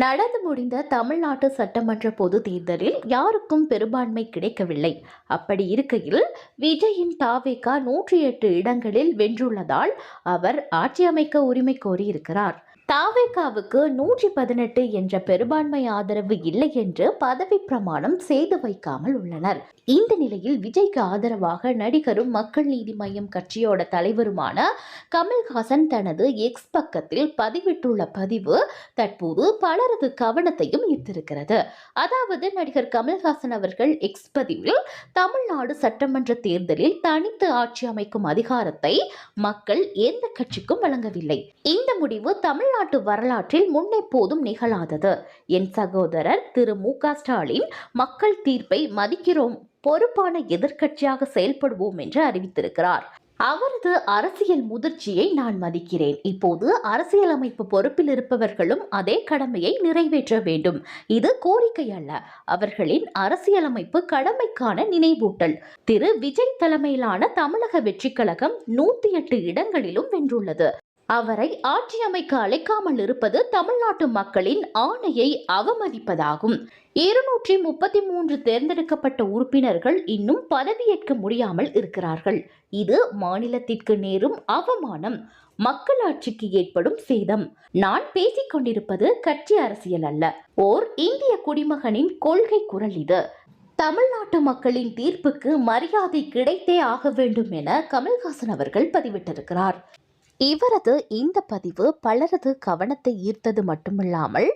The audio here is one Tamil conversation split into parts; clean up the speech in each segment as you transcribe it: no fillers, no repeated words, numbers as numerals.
நடந்து முடிந்த தமிழ்நாட்டு சட்டமன்ற பொது தேர்தலில் யாருக்கும் பெரும்பான்மை கிடைக்கவில்லை. அப்படி இருக்கையில் விஜயின் தாவேகா 108 இடங்களில் வென்றுள்ளதால் அவர் ஆட்சி அமைக்க உரிமை கோரியிருக்கிறார். தாவேகாவுக்கு 118 என்ற பெரும்பான்மை ஆதரவு இல்லை என்று பதவி பிரமாணம் செய்து வைக்காமல் உள்ளனர். இந்த நிலையில் விஜய்க்கு ஆதரவாக நடிகரும் மக்கள் நீதி மய்யம் கட்சியோட தலைவருமான கமல்ஹாசன் தனது எக்ஸ் பக்கத்தில் பதிவிட்டுள்ள பதிவு தற்போது பலரது கவனத்தையும் ஈர்த்திருக்கிறது. அதாவது நடிகர் கமல்ஹாசன் அவர்கள் எக்ஸ் பதிவில் தமிழ்நாடு சட்டமன்ற தேர்தலில் தனித்து ஆட்சி அமைக்கும் அதிகாரத்தை மக்கள் எந்த கட்சிக்கும் வழங்கவில்லை. இந்த முடிவு தமிழ்நாட்டு வரலாற்றில் முன்னெப்போதும் நிகழாதது. என் சகோதரர் திரு மு.க. ஸ்டாலின் மக்கள் தீர்ப்பை மதிக்கிறோம், பொறுப்பான எதிர்க்கட்சியாக செயல்படுவோம் என்று அறிவித்திருக்கிறார். அவரது அரசியல் முதிர்ச்சியை நான் மதிக்கிறேன். இப்போது அரசியலமைப்பு பொறுப்பில் இருப்பவர்களும் அதே கடமையை நிறைவேற்ற வேண்டும். இது கோரிக்கை அல்ல, அவர்களின் அரசியலமைப்பு கடமைக்கான நினைவூட்டல். திரு விஜய் தலைமையிலான தமிழக வெற்றிக் கழகம் 108 இடங்களிலும் வென்றுள்ளது. அவரை ஆட்சி அமைக்க அழைக்காமல் இருப்பது தமிழ்நாட்டு மக்களின் ஆணையை அவமதிப்பதாகும். 233 தேர்ந்தெடுக்கப்பட்ட உறுப்பினர்கள் இன்னும் பதவியேற்க முடியாமல் இருக்கிறார்கள். இது மாநிலத்திற்கு நேரும் அவமானம், மக்களாட்சிக்கு ஏற்படும் சேதம். நான் பேசிக் கொண்டிருப்பது கட்சி அரசியல் அல்ல, ஓர் இந்திய குடிமகனின் கொள்கை குரல் இது. தமிழ்நாட்டு மக்களின் தீர்ப்புக்கு மரியாதை கிடைத்தே ஆக வேண்டும் என கமல்ஹாசன் அவர்கள் பதிவிட்டிருக்கிறார். இவரது இந்த பதிவு பலரது கவனத்தை ஈர்த்தது மட்டுமில்லாமல்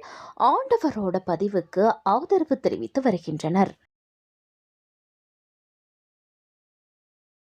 ஆண்டவரோட பதிவுக்கு ஆதரவு தெரிவித்து வருகின்றனர்.